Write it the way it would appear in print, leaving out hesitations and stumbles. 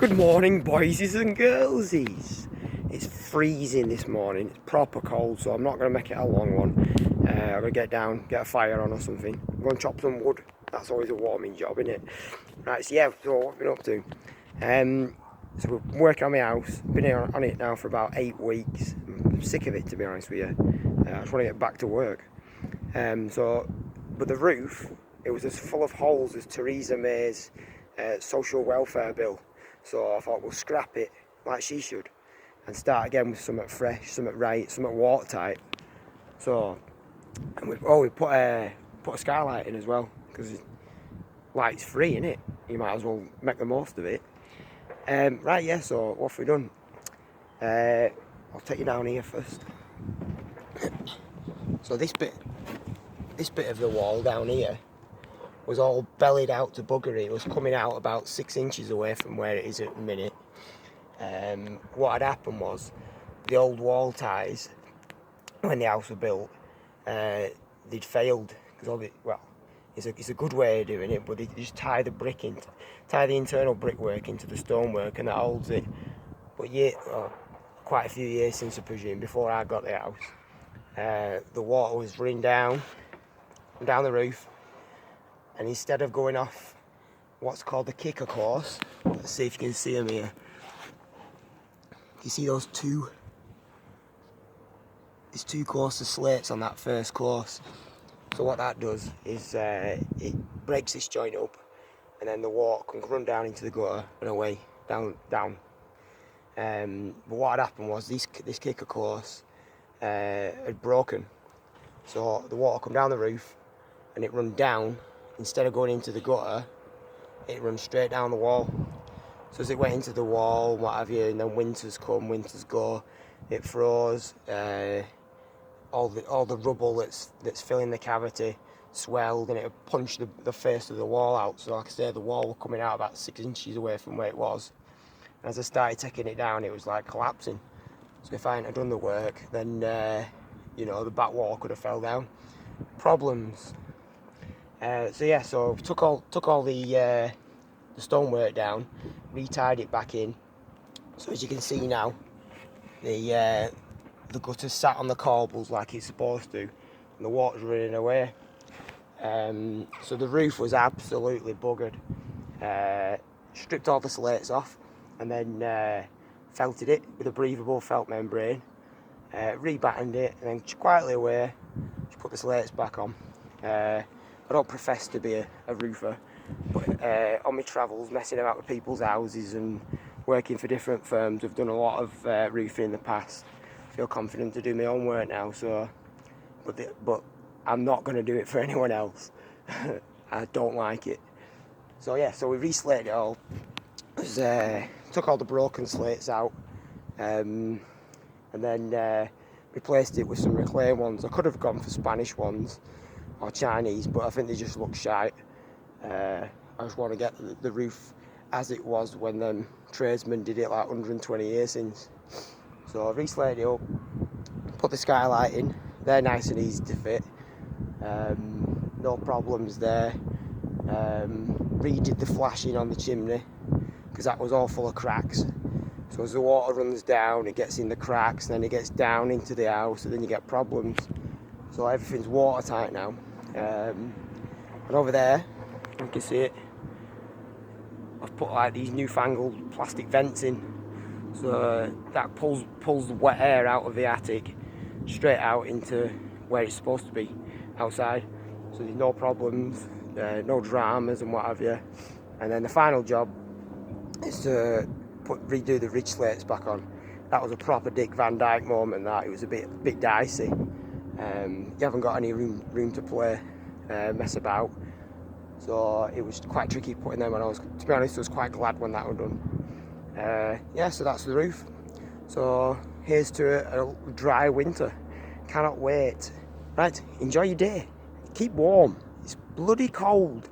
Good morning, boysies and girlsies. It's freezing this morning. It's proper cold, so I'm not going to make it a long one. I'm going to get down, get a fire on or something. I'm going to chop some wood. That's always a warming job, isn't it? Right, so yeah, so what have I been up to? So we're working on my house. Been here on it now for about 8 weeks. I'm sick of it, to be honest with you. I just want to get back to work. But the roof, it was as full of holes as Theresa May's social welfare bill. So I thought we'll scrap it like she should and start again with something fresh, something right, something watertight. So, and we put a skylight in as well, because light's free, innit? You might as well make the most of it. Right, yeah, so what have we done? I'll take you down here first. So this bit of the wall down here was all bellied out to buggery. It was coming out about 6 inches away from where it is at the minute. What had happened was the old wall ties, when the house was built, they'd failed. Because it's a good way of doing it, but they just tie the internal brickwork into the stonework, and that holds it. But quite a few years since, I presume, before I got the house, the water was running down the roof. And instead of going off what's called the kicker course, let's see if you can see them here. You see those there's two courses of slates on that first course. So what that does is it breaks this joint up, and then the water can run down into the gutter and away, down. But what had happened was this kicker course had broken. So the water come down the roof and it run down. Instead of going into the gutter, it runs straight down the wall. So as it went into the wall, what have you, and then winters come, winters go, it froze. All the rubble that's filling the cavity swelled, and it punched the face of the wall out. So like I say, the wall was coming out about 6 inches away from where it was. And as I started taking it down, it was like collapsing. So if I hadn't done the work, then the back wall could have fell down. Problems. So took all the stonework down, retied it back in. So as you can see now, the gutter's sat on the corbels like it's supposed to, and the water's running away. So the roof was absolutely buggered. Stripped all the slates off, and then felted it with a breathable felt membrane. Rebattened it, and then quietly away, just put the slates back on. I don't profess to be a roofer, but on my travels, messing about with people's houses and working for different firms, I've done a lot of roofing in the past. I feel confident to do my own work now, but I'm not going to do it for anyone else. I don't like it. So we reslated it all. Took all the broken slates out, and then replaced it with some reclaimed ones. I could have gone for Spanish ones or Chinese, but I think they just look shite. I just want to get the roof as it was when them tradesmen did it like 120 years since. So I reslated it up, put the skylight in. They're nice and easy to fit. No problems there. Redid the flashing on the chimney, because that was all full of cracks. So as the water runs down, it gets in the cracks, and then it gets down into the house, and then you get problems. So everything's watertight now. And over there, you can see it, I've put like these newfangled plastic vents in, so that pulls the wet air out of the attic straight out into where it's supposed to be, outside. So there's no problems, no dramas and what have you. And then the final job is to redo the ridge slates back on. That was a proper Dick Van Dyke moment. That it was a bit dicey. You haven't got any room to play, mess about. So it was quite tricky putting them on. To be honest, I was quite glad when that was done. So that's the roof. So here's to a dry winter. Cannot wait. Right, enjoy your day. Keep warm. It's bloody cold.